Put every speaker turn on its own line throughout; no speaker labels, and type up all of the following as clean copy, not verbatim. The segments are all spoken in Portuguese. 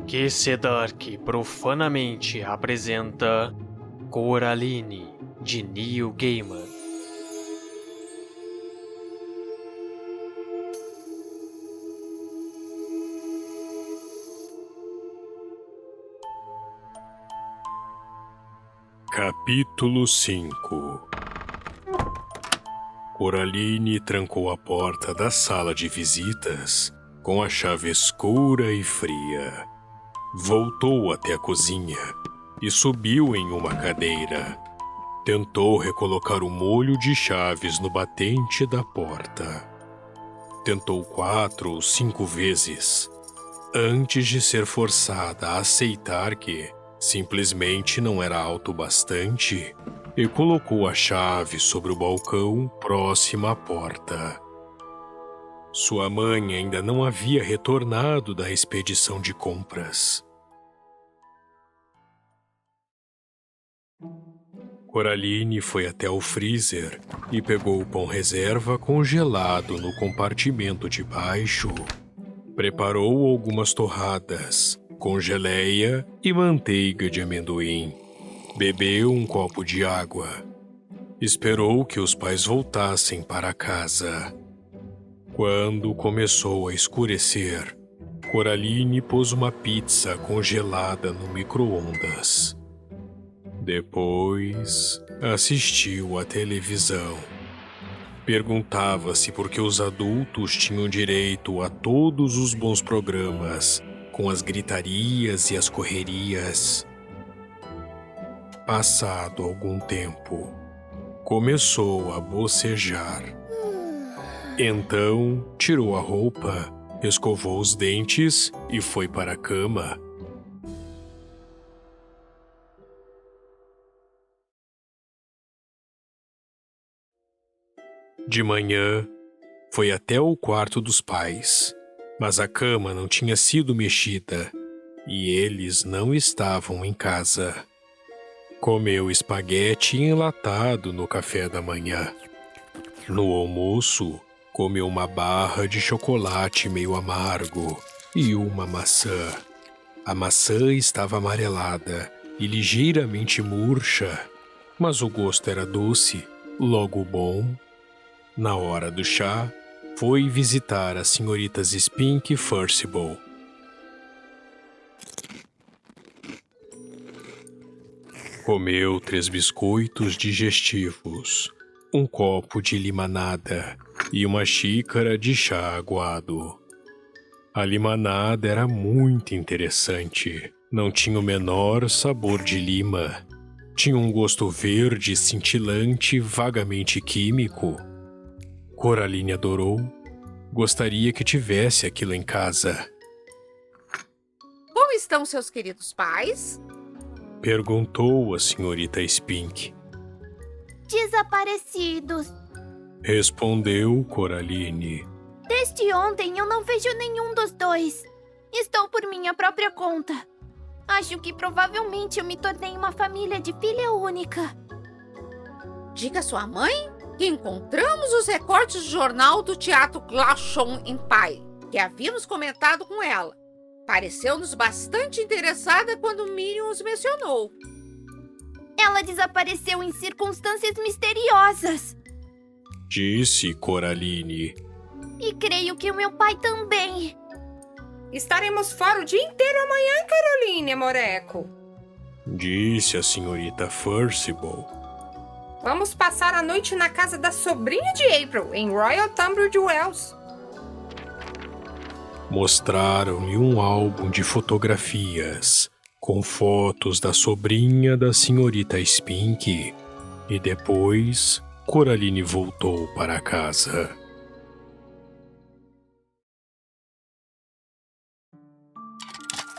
QC profanamente apresenta Coraline, de Neil Gaiman.
Capítulo 5. Coraline trancou a porta da sala de visitas com a chave escura e fria. Voltou até a cozinha e subiu em uma cadeira. Tentou recolocar o molho de chaves no batente da porta. Tentou 4 ou 5 vezes, antes de ser forçada a aceitar que simplesmente não era alto o bastante, e colocou a chave sobre o balcão próximo à porta. Sua mãe ainda não havia retornado da expedição de compras. Coraline foi até o freezer e pegou o pão reserva congelado no compartimento de baixo. Preparou algumas torradas com geleia e manteiga de amendoim. Bebeu um copo de água. Esperou que os pais voltassem para casa. Quando começou a escurecer, Coraline pôs uma pizza congelada no micro-ondas. Depois, assistiu à televisão. Perguntava-se por que os adultos tinham direito a todos os bons programas, com as gritarias e as correrias. Passado algum tempo, começou a bocejar. Então, tirou a roupa, escovou os dentes e foi para a cama. De manhã, foi até o quarto dos pais, mas a cama não tinha sido mexida e eles não estavam em casa. Comeu espaguete enlatado no café da manhã. No almoço, comeu uma barra de chocolate meio amargo e uma maçã. A maçã estava amarelada e ligeiramente murcha, mas o gosto era doce, logo bom. Na hora do chá, foi visitar as senhoritas Spink e Forcible. Comeu 3 biscoitos digestivos, um copo de limonada e uma xícara de chá aguado. A limonada era muito interessante. Não tinha o menor sabor de lima. Tinha um gosto verde cintilante, vagamente químico. Coraline adorou. Gostaria que tivesse aquilo em casa.
Como estão seus queridos pais?
Perguntou a senhorita Spink.
Desaparecidos.
Respondeu Coraline.
Desde ontem eu não vejo nenhum dos dois. Estou por minha própria conta. Acho que provavelmente eu me tornei uma família de filha única.
Diga à sua mãe que encontramos os recortes do jornal do Teatro Glashon em Pai, que havíamos comentado com ela. Pareceu-nos bastante interessada quando Miriam os mencionou.
Ela desapareceu em circunstâncias misteriosas.
Disse Coraline.
E creio que o meu pai também.
Estaremos fora o dia inteiro amanhã, Caroline, amoreco.
Disse a senhorita Forcible.
Vamos passar a noite na casa da sobrinha de April, em Royal Tunbridge Wells.
Mostraram-lhe um álbum de fotografias com fotos da sobrinha da senhorita Spink e depois Coraline voltou para casa.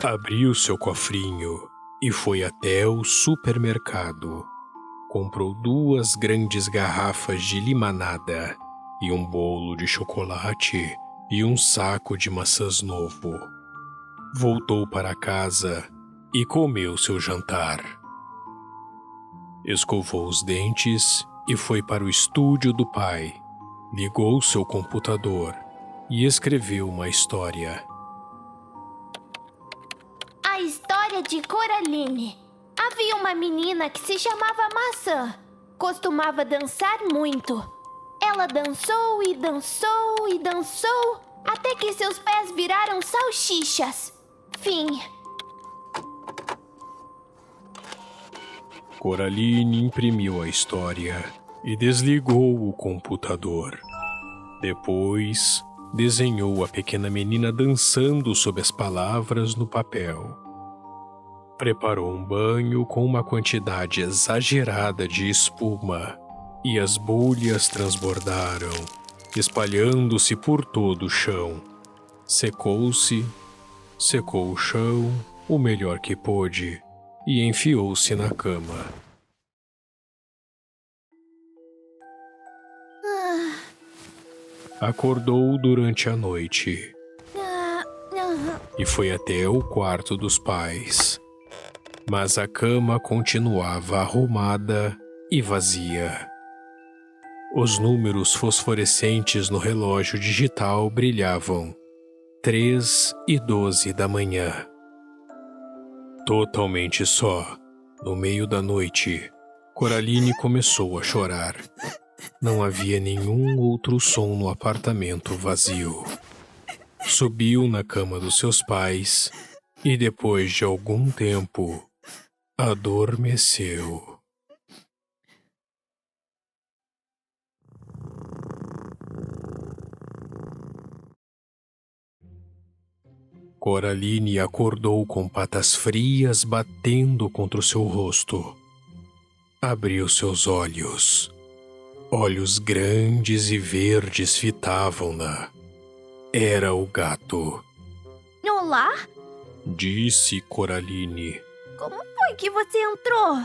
Abriu seu cofrinho e foi até o supermercado. Comprou 2 grandes garrafas de limonada e um bolo de chocolate e um saco de maçãs novo. Voltou para casa e comeu seu jantar. Escovou os dentes e foi para o estúdio do pai. Ligou seu computador e escreveu uma história.
história de Coraline. Havia uma menina que se chamava Maçã. Costumava dançar muito. Ela dançou e dançou e dançou, até que seus pés viraram salsichas. Fim.
Coraline imprimiu a história e desligou o computador. Depois, desenhou a pequena menina dançando sob as palavras no papel. Preparou um banho com uma quantidade exagerada de espuma e as bolhas transbordaram, espalhando-se por todo o chão. Secou-se, secou o chão o melhor que pôde e enfiou-se na cama. Acordou durante a noite e foi até o quarto dos pais. Mas a cama continuava arrumada e vazia. Os números fosforescentes no relógio digital brilhavam. 3 e 12 da manhã. Totalmente só, no meio da noite, Coraline começou a chorar. Não havia nenhum outro som no apartamento vazio. Subiu na cama dos seus pais e, depois de algum tempo, adormeceu. Coraline acordou com patas frias batendo contra o seu rosto. Abriu seus olhos. Olhos grandes e verdes fitavam-na. Era o gato.
Olá?
Disse Coraline.
Como foi que você entrou?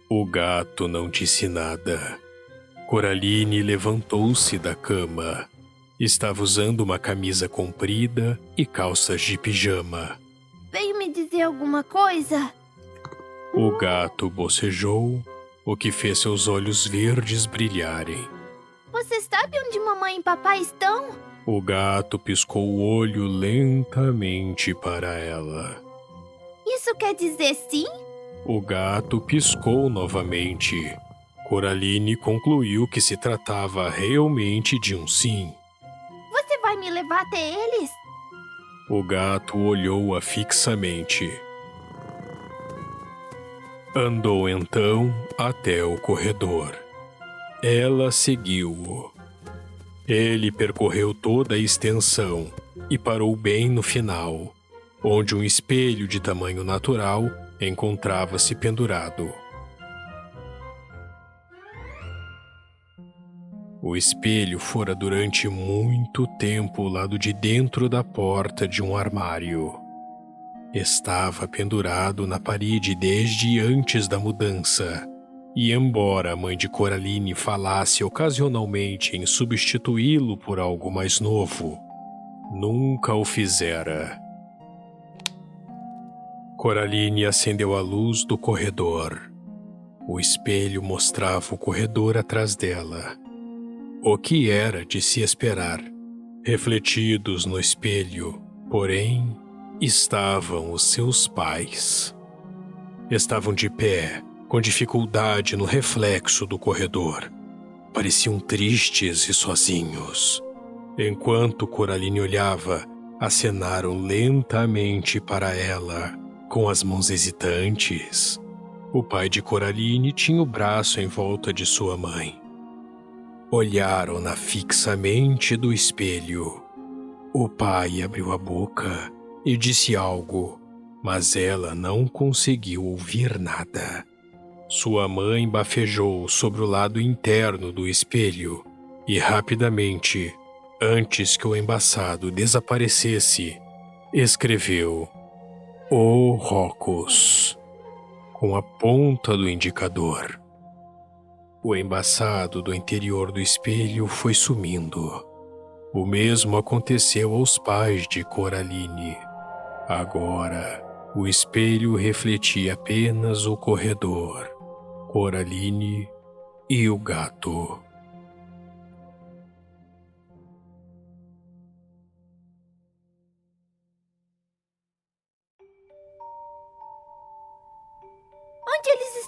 O gato não disse nada. Coraline levantou-se da cama. Estava usando uma camisa comprida e calças de pijama.
Veio me dizer alguma coisa?
O gato bocejou, o que fez seus olhos verdes brilharem.
Você sabe onde mamãe e papai estão?
O gato piscou o olho lentamente para ela.
Isso quer dizer sim?
O gato piscou novamente. Coraline concluiu que se tratava realmente de um sim.
Você vai me levar até eles?
O gato olhou-a fixamente. Andou então até o corredor. Ela seguiu-o. Ele percorreu toda a extensão e parou bem no final, onde um espelho de tamanho natural encontrava-se pendurado. O espelho fora durante muito tempo o lado de dentro da porta de um armário. Estava pendurado na parede desde antes da mudança, e embora a mãe de Coraline falasse ocasionalmente em substituí-lo por algo mais novo, nunca o fizera. Coraline acendeu a luz do corredor. O espelho mostrava o corredor atrás dela. O que era de se esperar? Refletidos no espelho, porém, estavam os seus pais. Estavam de pé, com dificuldade no reflexo do corredor. Pareciam tristes e sozinhos. Enquanto Coraline olhava, acenaram lentamente para ela, com as mãos hesitantes. O pai de Coraline tinha o braço em volta de sua mãe. Olharam-na fixamente do espelho. O pai abriu a boca e disse algo, mas ela não conseguiu ouvir nada. Sua mãe bafejou sobre o lado interno do espelho e rapidamente, antes que o embaçado desaparecesse, escreveu "O Rocos" com a ponta do indicador. O embaçado do interior do espelho foi sumindo. O mesmo aconteceu aos pais de Coraline. Agora, o espelho refletia apenas o corredor, Coraline e o gato.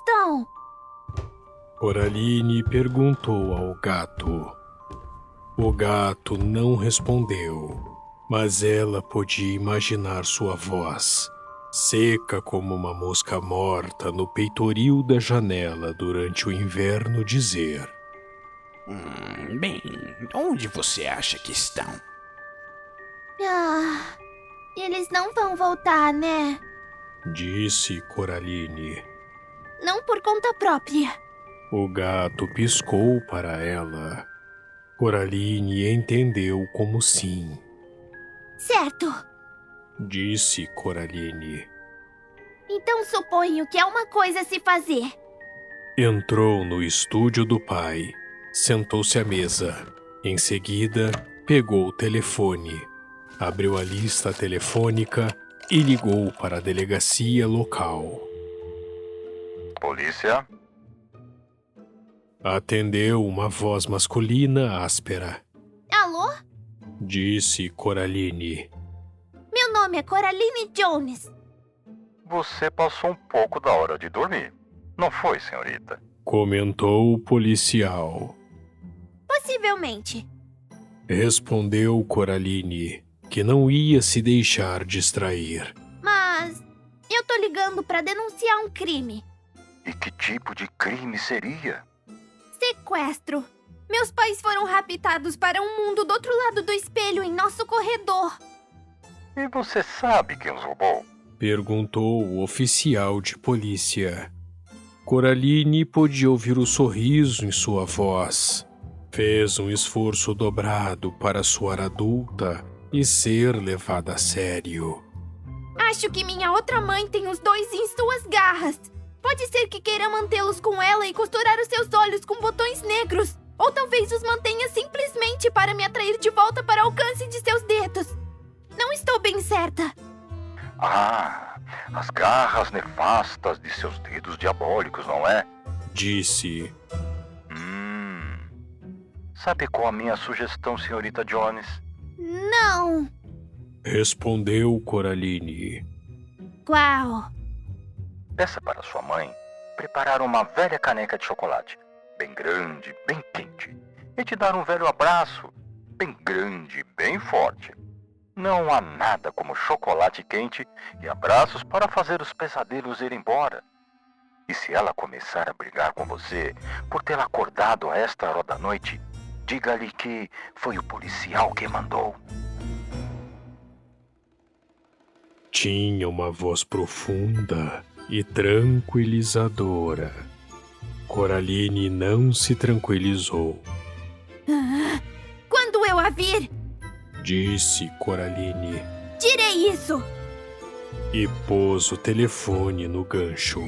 estão?
Coraline perguntou ao gato. O gato não respondeu, mas ela podia imaginar sua voz, seca como uma mosca morta no peitoril da janela durante o inverno, dizer:
Bem, onde você acha que estão?
Eles não vão voltar, né?
Disse Coraline.
Não por conta própria.
O gato piscou para ela. Coraline entendeu como sim.
Certo.
Disse Coraline.
Então suponho que é uma coisa a se fazer.
Entrou no estúdio do pai, sentou-se à mesa. Em seguida, pegou o telefone, abriu a lista telefônica e ligou para a delegacia local.
Polícia?
Atendeu uma voz masculina áspera.
Alô?
Disse Coraline.
Meu nome é Coraline Jones.
Você passou um pouco da hora de dormir. Não foi, senhorita?
Comentou o policial.
Possivelmente.
Respondeu Coraline, que não ia se deixar distrair.
Mas eu tô ligando pra denunciar um crime.
E que tipo de crime seria?
Sequestro. Meus pais foram raptados para um mundo do outro lado do espelho em nosso corredor.
E você sabe quem os roubou?
Perguntou o oficial de polícia. Coraline podia ouvir o sorriso em sua voz. Fez um esforço dobrado para soar adulta e ser levada a sério.
Acho que minha outra mãe tem os dois em suas garras. Pode ser que queira mantê-los com ela e costurar os seus olhos com botões negros. Ou talvez os mantenha simplesmente para me atrair de volta para o alcance de seus dedos. Não estou bem certa.
Ah, as garras nefastas de seus dedos diabólicos, não é?
Disse.
Sabe qual a minha sugestão, senhorita Jones?
Não.
Respondeu Coraline.
Qual?
Peça para sua mãe preparar uma velha caneca de chocolate, bem grande, bem quente, e te dar um velho abraço, bem grande, bem forte. Não há nada como chocolate quente e abraços para fazer os pesadelos ir embora. E se ela começar a brigar com você por ter acordado a esta hora da noite, diga-lhe que foi o policial que mandou.
Tinha uma voz profunda e tranquilizadora. Coraline não se tranquilizou.
Quando eu a vir,
Disse Coraline.
direi isso.
E pôs o telefone no gancho.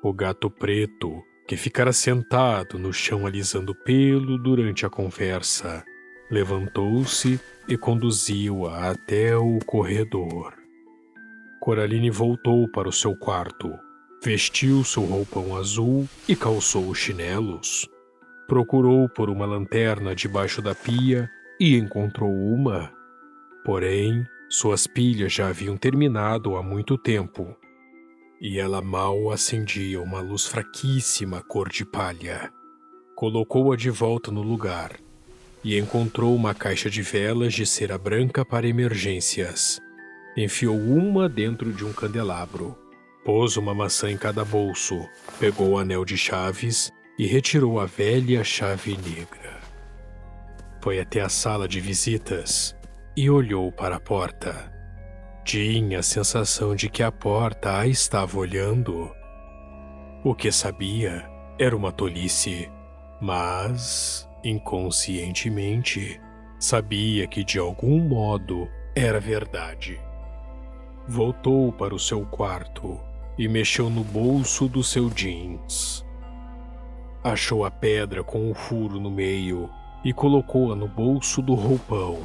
O gato preto, que ficara sentado no chão alisando pelo durante a conversa, levantou-se e conduziu-a até o corredor. Coraline voltou para o seu quarto, vestiu seu roupão azul e calçou os chinelos. Procurou por uma lanterna debaixo da pia e encontrou uma. Porém, suas pilhas já haviam terminado há muito tempo, e ela mal acendia uma luz fraquíssima cor de palha. Colocou-a de volta no lugar e encontrou uma caixa de velas de cera branca para emergências. Enfiou uma dentro de um candelabro, pôs uma maçã em cada bolso, pegou o anel de chaves e retirou a velha chave negra. Foi até a sala de visitas e olhou para a porta. Tinha a sensação de que a porta a estava olhando. O que sabia era uma tolice, mas, inconscientemente, sabia que de algum modo era verdade. Voltou para o seu quarto e mexeu no bolso do seu jeans. Achou a pedra com um furo no meio e colocou-a no bolso do roupão.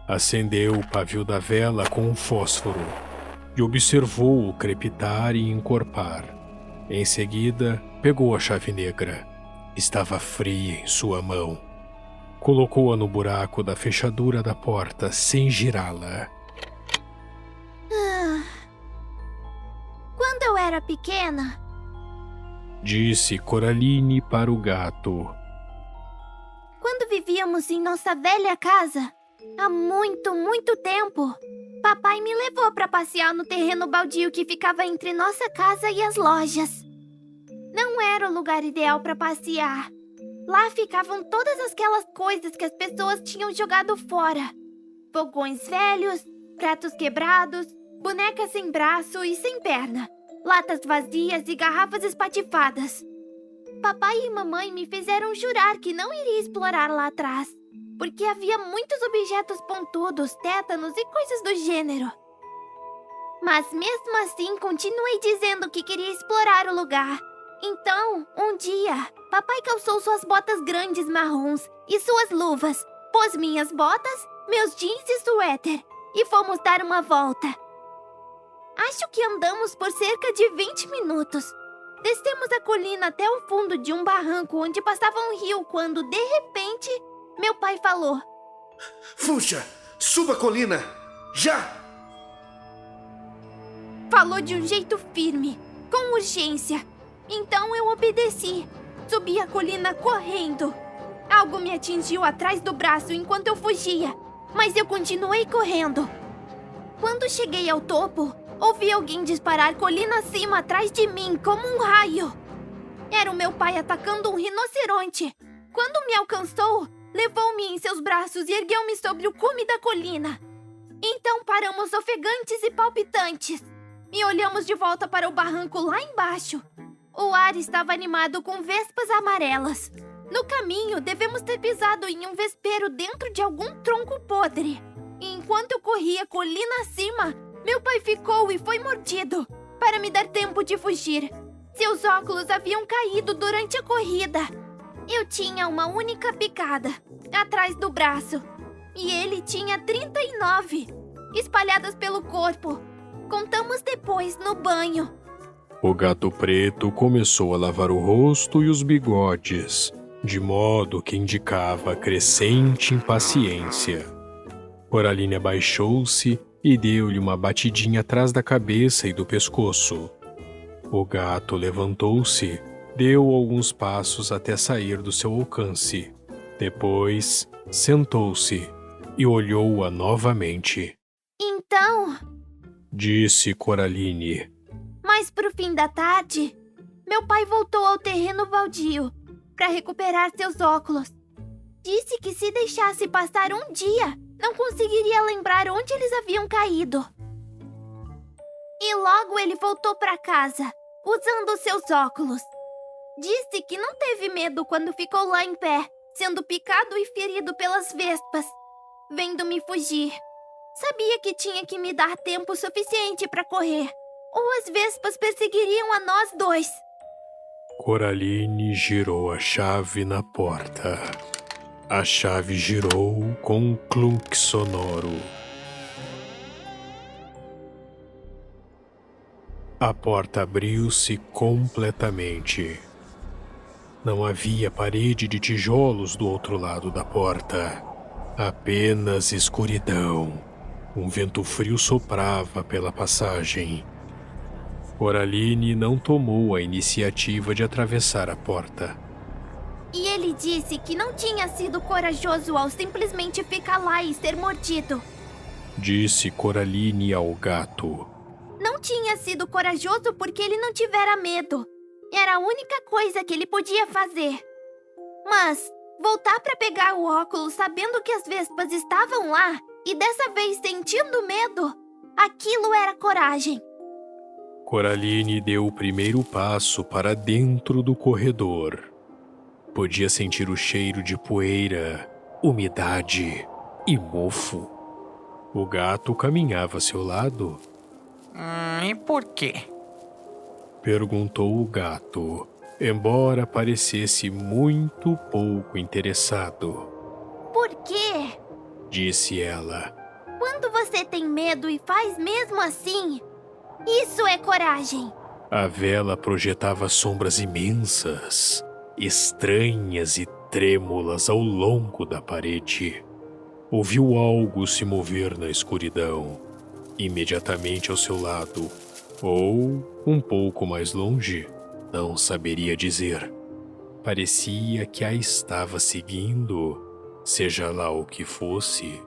Acendeu o pavio da vela com um fósforo e observou-o crepitar e encorpar. Em seguida, pegou a chave negra. Estava fria em sua mão. Colocou-a no buraco da fechadura da porta sem girá-la.
era pequena.
Disse Coraline para o gato.
Quando vivíamos em nossa velha casa, há muito, muito tempo, papai me levou para passear no terreno baldio que ficava entre nossa casa e as lojas. Não era o lugar ideal para passear. Lá ficavam todas aquelas coisas que as pessoas tinham jogado fora. Fogões velhos, pratos quebrados, bonecas sem braço e sem perna, latas vazias e garrafas espatifadas. Papai e mamãe me fizeram jurar que não iria explorar lá atrás, porque havia muitos objetos pontudos, tétanos e coisas do gênero. Mas mesmo assim, continuei dizendo que queria explorar o lugar. Então, um dia, papai calçou suas botas grandes marrons e suas luvas, pôs minhas botas, meus jeans e suéter, e fomos dar uma volta. Acho que andamos por cerca de 20 minutos. Descemos a colina até o fundo de um barranco onde passava um rio quando, de repente, meu pai falou:
Fuxa, suba a colina! Já!
Falou de um jeito firme, com urgência. Então eu obedeci. Subi a colina correndo. Algo me atingiu atrás do braço enquanto eu fugia, mas eu continuei correndo. Quando cheguei ao topo, ouvi alguém disparar colina acima atrás de mim como um raio. Era o meu pai atacando um rinoceronte. Quando me alcançou, levou-me em seus braços e ergueu-me sobre o cume da colina. Então paramos ofegantes e palpitantes e olhamos de volta para o barranco lá embaixo. O ar estava animado com vespas amarelas. No caminho, devemos ter pisado em um vespeiro dentro de algum tronco podre. E enquanto eu corria colina acima, meu pai ficou e foi mordido, para me dar tempo de fugir. Seus óculos haviam caído durante a corrida. Eu tinha uma única picada, atrás do braço. E ele tinha 39, espalhadas pelo corpo. Contamos depois no banho.
O gato preto começou a lavar o rosto e os bigodes, de modo que indicava crescente impaciência. Coraline abaixou-se e deu-lhe uma batidinha atrás da cabeça e do pescoço. O gato levantou-se, deu alguns passos até sair do seu alcance. Depois, sentou-se e olhou-a novamente.
Então,
disse Coraline.
Mas pro fim da tarde, meu pai voltou ao terreno baldio para recuperar seus óculos. Disse que se deixasse passar um dia, não conseguiria lembrar onde eles haviam caído. E logo ele voltou para casa, usando seus óculos. Disse que não teve medo quando ficou lá em pé, sendo picado e ferido pelas vespas, vendo-me fugir. Sabia que tinha que me dar tempo suficiente para correr, ou as vespas perseguiriam a nós dois.
Coraline girou a chave na porta. A chave girou com um clunk sonoro. A porta abriu-se completamente. Não havia parede de tijolos do outro lado da porta. Apenas escuridão. Um vento frio soprava pela passagem. Coraline não tomou a iniciativa de atravessar a porta.
E ele disse que não tinha sido corajoso ao simplesmente ficar lá e ser mordido.
Disse Coraline ao gato.
Não tinha sido corajoso porque ele não tivera medo. Era a única coisa que ele podia fazer. Mas voltar para pegar o óculos sabendo que as vespas estavam lá e dessa vez sentindo medo, aquilo era coragem.
Coraline deu o primeiro passo para dentro do corredor. Podia sentir o cheiro de poeira, umidade e mofo. O gato caminhava a seu lado.
E por quê?
Perguntou o gato, embora parecesse muito pouco interessado.
Por quê?
Disse ela.
Quando você tem medo e faz mesmo assim, isso é coragem.
A vela projetava sombras imensas, estranhas e trêmulas ao longo da parede. Ouviu algo se mover na escuridão. Imediatamente ao seu lado, ou um pouco mais longe, não saberia dizer. Parecia que a estava seguindo, seja lá o que fosse.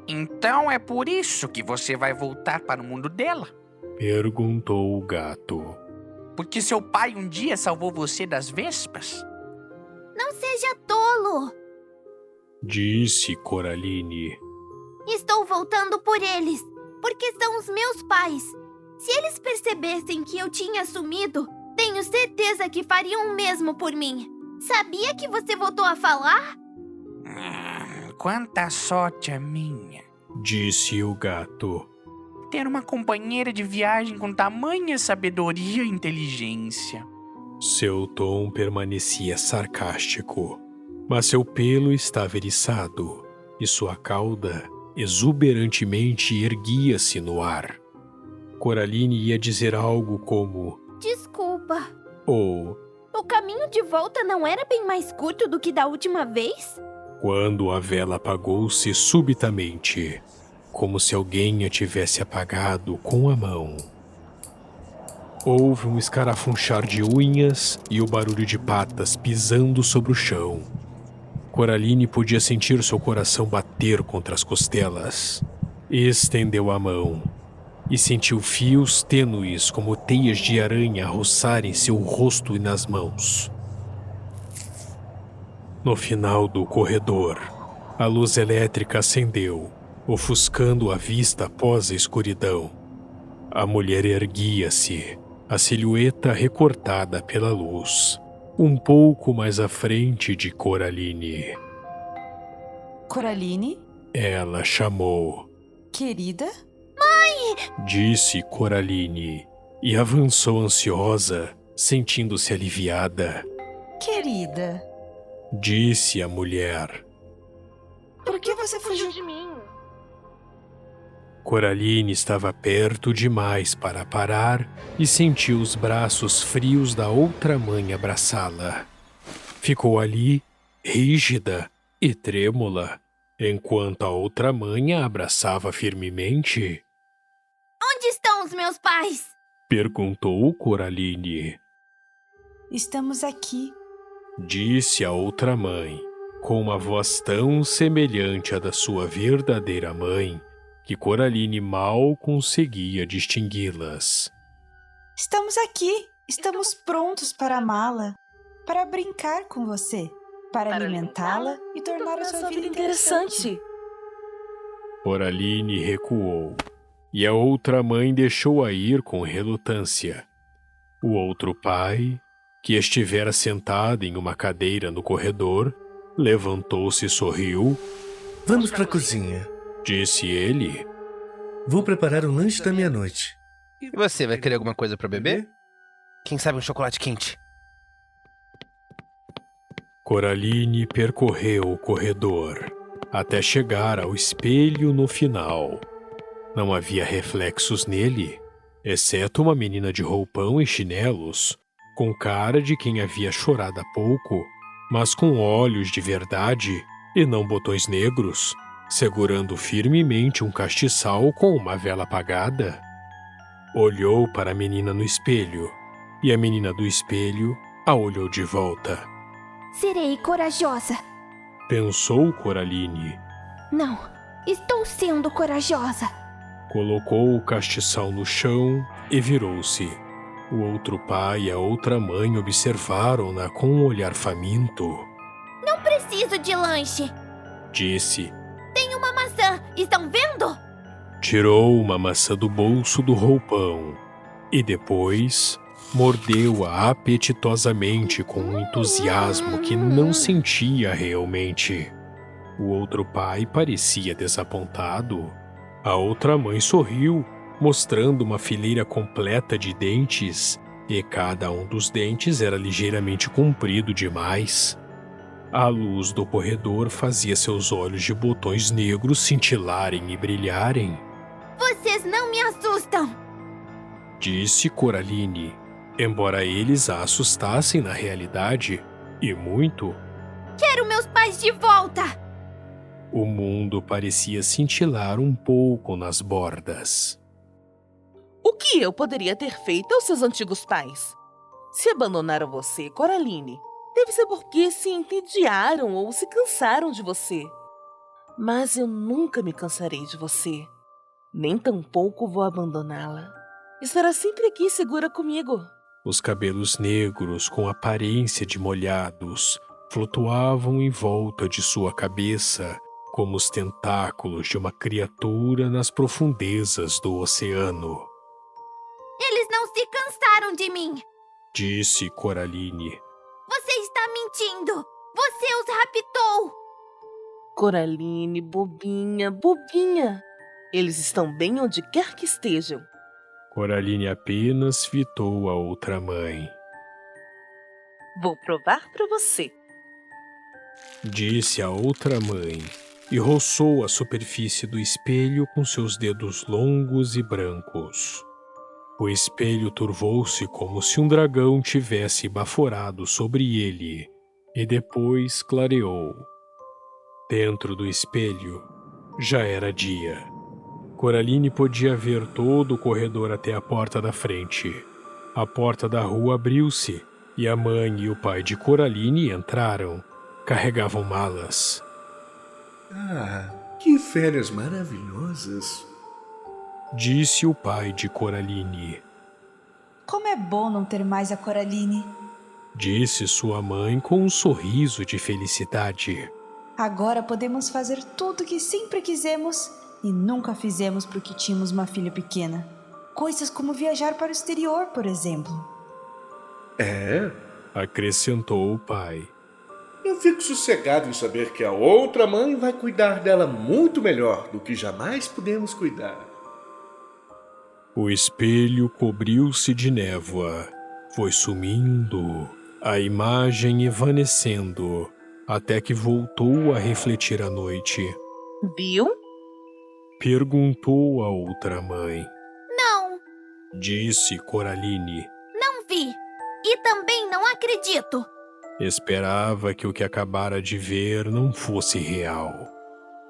Então é por isso que você vai voltar para o mundo dela?
Perguntou o gato.
Porque seu pai um dia salvou você das vespas?
Não seja tolo!
Disse Coraline.
Estou voltando por eles, porque são os meus pais. Se eles percebessem que eu tinha sumido, tenho certeza que fariam o mesmo por mim. Sabia que você voltou a falar?
Quanta sorte a minha.
Disse o gato.
Ter uma companheira de viagem com tamanha sabedoria e inteligência.
Seu tom permanecia sarcástico, mas seu pelo estava eriçado e sua cauda exuberantemente erguia-se no ar. Coraline ia dizer algo como:
Desculpa.
ou
O caminho de volta não era bem mais curto do que da última vez?
quando a vela apagou-se subitamente, como se alguém a tivesse apagado com a mão. Houve um escarafunchar de unhas e o barulho de patas pisando sobre o chão. Coraline podia sentir seu coração bater contra as costelas. Estendeu a mão e sentiu fios tênues como teias de aranha roçarem seu rosto e nas mãos. No final do corredor, a luz elétrica acendeu, ofuscando a vista após a escuridão. A mulher erguia-se, a silhueta recortada pela luz, um pouco mais à frente de Coraline.
Coraline?
Ela chamou.
Querida?
Disse Coraline e avançou ansiosa, sentindo-se aliviada.
Querida,
Disse a mulher.
por que você fugiu de mim?
Coraline estava perto demais para parar e sentiu os braços frios da outra mãe abraçá-la. Ficou ali, rígida e trêmula, enquanto a outra mãe a abraçava firmemente.
Onde estão os meus pais?
Perguntou Coraline.
Estamos aqui.
Disse a outra mãe, com uma voz tão semelhante à da sua verdadeira mãe, que Coraline mal conseguia distingui-las.
Estamos aqui. Estamos prontos para amá-la, para brincar com você, para alimentá-la e tornar a sua vida interessante.
Coraline recuou, e a outra mãe deixou-a ir com relutância. O outro pai, que estivera sentado em uma cadeira no corredor, levantou-se e sorriu.
Vamos para a cozinha.
Disse ele.
Vou preparar o lanche da meia-noite.
E você, vai querer alguma coisa pra beber? Quem sabe um chocolate quente?
Coraline percorreu o corredor, até chegar ao espelho no final. Não havia reflexos nele, exceto uma menina de roupão e chinelos, com cara de quem havia chorado há pouco, mas com olhos de verdade e não botões negros, segurando firmemente um castiçal com uma vela apagada. Olhou para a menina no espelho, e a menina do espelho a olhou de volta.
Serei corajosa.
Pensou Coraline.
Não, estou sendo corajosa.
Colocou o castiçal no chão e virou-se. O outro pai e a outra mãe observaram-na com um olhar faminto.
Não preciso de lanche.
Disse.
Tenho uma maçã, estão vendo?
Tirou uma maçã do bolso do roupão e depois mordeu-a apetitosamente com um entusiasmo que não sentia realmente. O outro pai parecia desapontado. A outra mãe sorriu, mostrando uma fileira completa de dentes, e cada um dos dentes era ligeiramente comprido demais. A luz do corredor fazia seus olhos de botões negros cintilarem e brilharem.
Vocês não me assustam.
Disse Coraline, embora eles a assustassem na realidade, e muito.
Quero meus pais de volta.
O mundo parecia cintilar um pouco nas bordas.
O que eu poderia ter feito aos seus antigos pais? Se abandonaram você, Coraline, deve ser porque se entediaram ou se cansaram de você. Mas eu nunca me cansarei de você. Nem tampouco vou abandoná-la. Estará sempre aqui segura comigo.
Os cabelos negros, com aparência de molhados, flutuavam em volta de sua cabeça, como os tentáculos de uma criatura nas profundezas do oceano.
Eles não se cansaram de mim.
Disse Coraline.
Você está mentindo. Você os raptou.
Coraline, bobinha, bobinha. Eles estão bem onde quer que estejam.
Coraline apenas fitou a outra mãe.
Vou provar para você.
Disse a outra mãe e roçou a superfície do espelho com seus dedos longos e brancos. O espelho turvou-se como se um dragão tivesse baforado sobre ele e depois clareou. Dentro do espelho já era dia. Coraline podia ver todo o corredor até a porta da frente. A porta da rua abriu-se e a mãe e o pai de Coraline entraram. Carregavam malas.
Ah, que férias maravilhosas!
Disse o pai de Coraline.
Como é bom não ter mais a Coraline.
Disse sua mãe com um sorriso de felicidade.
Agora podemos fazer tudo o que sempre quisemos e nunca fizemos porque tínhamos uma filha pequena. Coisas como viajar para o exterior, por exemplo.
É?
Acrescentou o pai.
Eu fico sossegado em saber que a outra mãe vai cuidar dela muito melhor do que jamais pudemos cuidar.
O espelho cobriu-se de névoa. Foi sumindo, a imagem evanecendo, até que voltou a refletir a noite.
Viu?
Perguntou a outra mãe.
Não.
Disse Coraline.
Não vi. E também não acredito.
Esperava que o que acabara de ver não fosse real.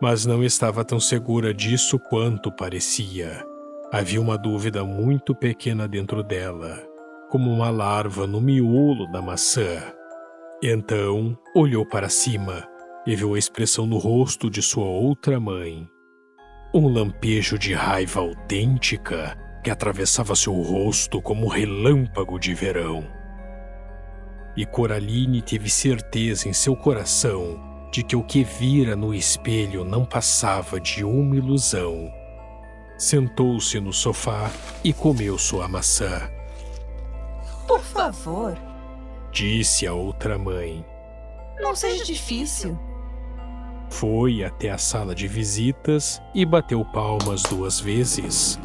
Mas não estava tão segura disso quanto parecia. Havia uma dúvida muito pequena dentro dela, como uma larva no miolo da maçã. Então, olhou para cima e viu a expressão no rosto de sua outra mãe. Um lampejo de raiva autêntica que atravessava seu rosto como um relâmpago de verão. E Coraline teve certeza em seu coração de que o que vira no espelho não passava de uma ilusão. Sentou-se no sofá e comeu sua maçã.
Por favor,
disse a outra mãe.
Não seja difícil.
Foi até a sala de visitas e bateu palmas 2 vezes.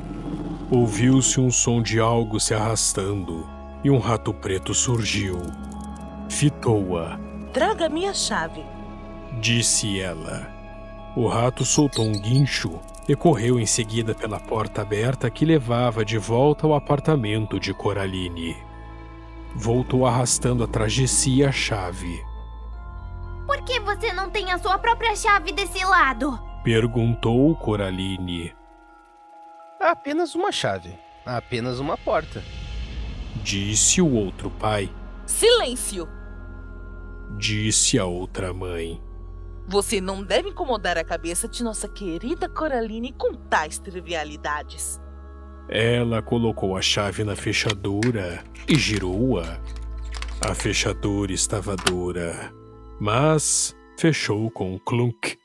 Ouviu-se um som de algo se arrastando e um rato preto surgiu. Fitou-a.
Traga minha chave,
disse ela. O rato soltou um guincho e correu em seguida pela porta aberta que levava de volta ao apartamento de Coraline. Voltou arrastando atrás de si a chave.
Por que você não tem a sua própria chave desse lado?
Perguntou Coraline.
Apenas uma chave. Apenas uma porta.
Disse o outro pai.
Silêncio!
Disse a outra mãe.
Você não deve incomodar a cabeça de nossa querida Coraline com tais trivialidades.
Ela colocou a chave na fechadura e girou-a. A fechadura estava dura, mas fechou com um clunk.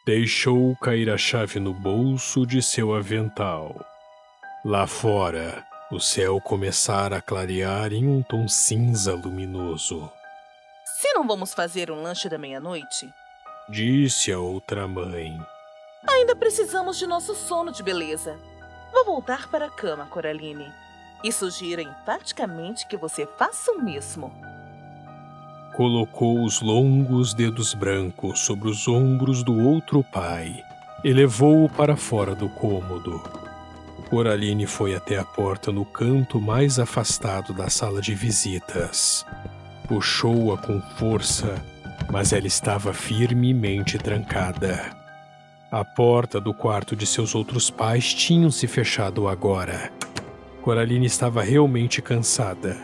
Deixou cair a chave no bolso de seu avental. Lá fora, o céu começara a clarear em um tom cinza luminoso.
Se não vamos fazer um lanche da meia-noite?
Disse a outra mãe.
Ainda precisamos de nosso sono de beleza. Vou voltar para a cama, Coraline. E sugiro enfaticamente que você faça o mesmo.
Colocou os longos dedos brancos sobre os ombros do outro pai e levou-o para fora do cômodo. Coraline foi até a porta no canto mais afastado da sala de visitas. Puxou-a com força, mas ela estava firmemente trancada. A porta do quarto de seus outros pais tinham se fechado agora. Coraline estava realmente cansada,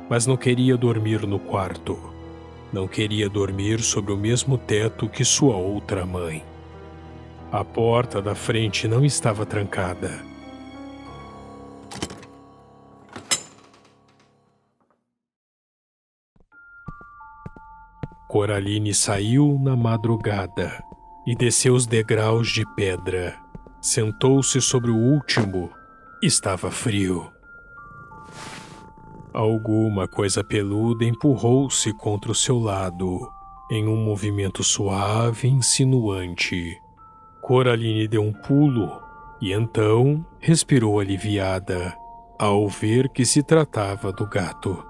mas não queria dormir no quarto. Não queria dormir sob o mesmo teto que sua outra mãe. A porta da frente não estava trancada. Coraline saiu na madrugada e desceu os degraus de pedra. Sentou-se sobre o último. Estava frio. Alguma coisa peluda empurrou-se contra o seu lado, em um movimento suave e insinuante. Coraline deu um pulo e então respirou aliviada, ao ver que se tratava do gato.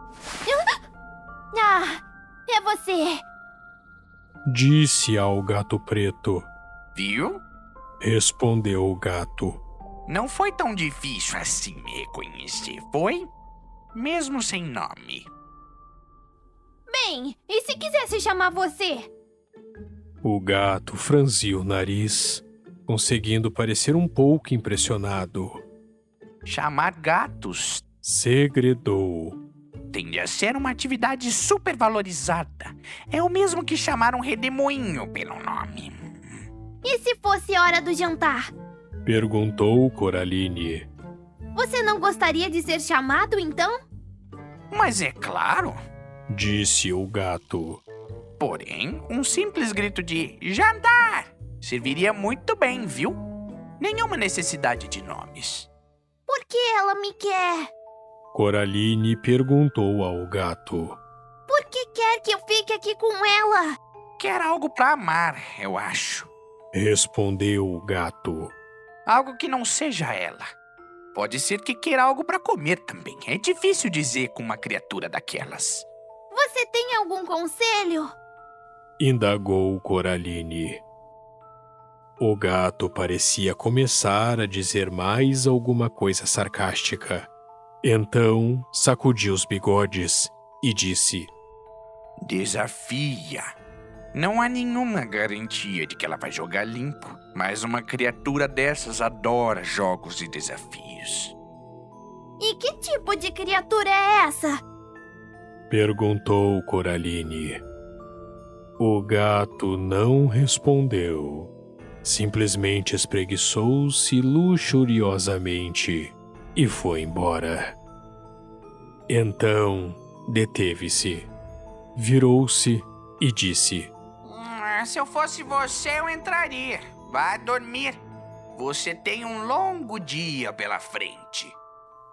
Ah, é você!
Disse ao gato preto.
Viu?
Respondeu o gato.
Não foi tão difícil assim me reconhecer, foi? Mesmo sem nome.
Bem, e se quisesse chamar você?
O gato franziu o nariz, conseguindo parecer um pouco impressionado.
Chamar gatos
Segredou.
tende a ser uma atividade super valorizada. É o mesmo que chamar um redemoinho pelo nome.
E se fosse hora do jantar?
Perguntou Coraline.
Você não gostaria de ser chamado, então?
Mas é claro.
Disse o gato.
Porém, um simples grito de jantar serviria muito bem, viu? Nenhuma necessidade de nomes.
Por que ela me quer?
Coraline perguntou ao gato.
Por que quer que eu fique aqui com ela?
Quer algo pra amar, eu acho.
Respondeu o gato.
Algo que não seja ela. Pode ser que queira algo pra comer também. É difícil dizer com uma criatura daquelas.
Você tem algum conselho?
Indagou Coraline. O gato parecia começar a dizer mais alguma coisa sarcástica. Então sacudiu os bigodes e disse:
Desafia. Não há nenhuma garantia de que ela vai jogar limpo, mas uma criatura dessas adora jogos e desafios.
E que tipo de criatura é essa?
Perguntou Coraline. O gato não respondeu. Simplesmente espreguiçou-se luxuriosamente e foi embora. Então, deteve-se, virou-se e disse:
Se eu fosse você, eu entraria. Vá dormir. Você tem um longo dia pela frente.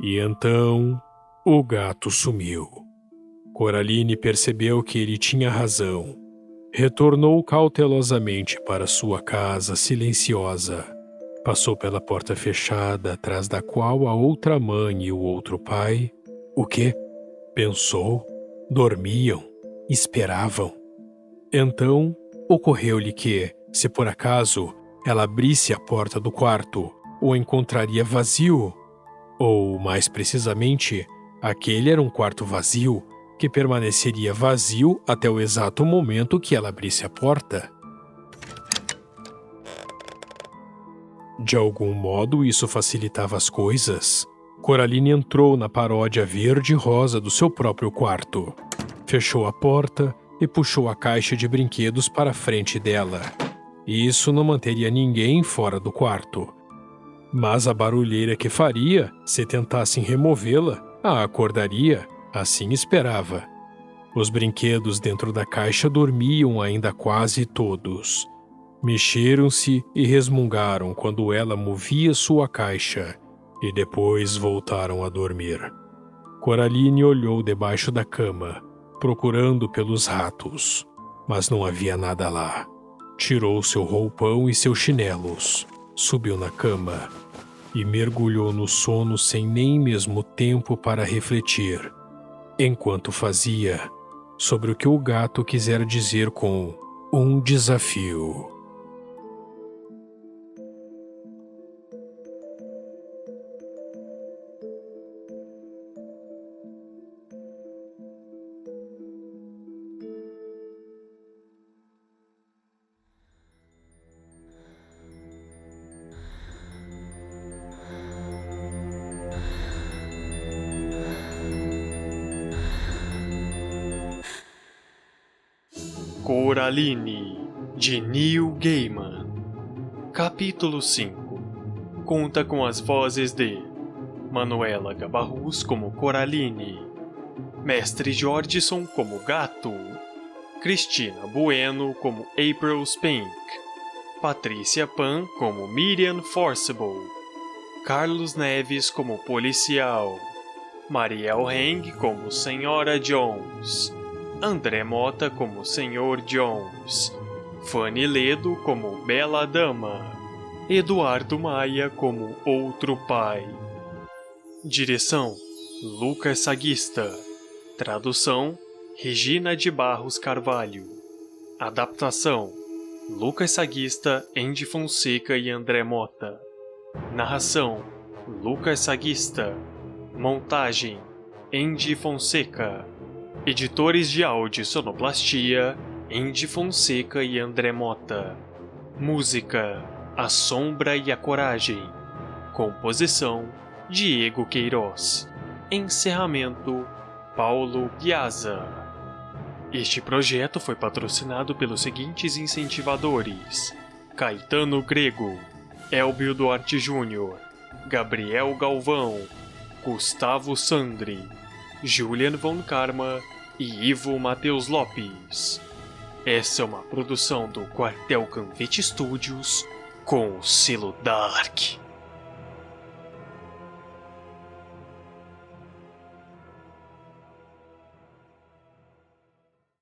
E então, o gato sumiu. Coraline percebeu que ele tinha razão. Retornou cautelosamente para sua casa silenciosa. Passou pela porta fechada, atrás da qual a outra mãe e o outro pai... O quê? Pensou. Dormiam. Esperavam. Então, ocorreu-lhe que, se por acaso ela abrisse a porta do quarto, o encontraria vazio. Ou, mais precisamente, aquele era um quarto vazio que permaneceria vazio até o exato momento que ela abrisse a porta. De algum modo, isso facilitava as coisas. Coraline entrou na paródia verde e rosa do seu próprio quarto. Fechou a porta e puxou a caixa de brinquedos para a frente dela. Isso não manteria ninguém fora do quarto. Mas a barulheira que faria, se tentassem removê-la, a acordaria. Assim esperava. Os brinquedos dentro da caixa dormiam ainda quase todos. Mexeram-se e resmungaram quando ela movia sua caixa, e depois voltaram a dormir. Coraline olhou debaixo da cama, procurando pelos ratos, mas não havia nada lá. Tirou seu roupão e seus chinelos, subiu na cama e mergulhou no sono sem nem mesmo tempo para refletir. Enquanto fazia, sobre o que o gato quisera dizer com um desafio.
Coraline, de Neil Gaiman. Capítulo 5. Conta com as vozes de Manuela Gabarrus como Coraline, Mestre Jordison como Gato, Cristina Bueno como April Spink, Patrícia Pan como Miriam Forcible, Carlos Neves como Policial, Mariel Heng como Senhora Jones, André Mota como Senhor Jones, Fanny Ledo como Bela Dama, Eduardo Maia como Outro Pai. Direção: Lucas Saguista. Tradução: Regina de Barros Carvalho. Adaptação: Lucas Saguista, Andy Fonseca e André Mota. Narração: Lucas Saguista. Montagem: Andy Fonseca. Editores de áudio e sonoplastia: Andy Fonseca e André Mota. Música: A Sombra e a Coragem. Composição: Diego Queiroz. Encerramento: Paulo Piazza. Este projeto foi patrocinado pelos seguintes incentivadores: Caetano Grego, Elbio Duarte Júnior, Gabriel Galvão, Gustavo Sandri, Julian von Karma e Ivo Matheus Lopes. Essa é uma produção do Quartel Canvete Studios com o selo Dark.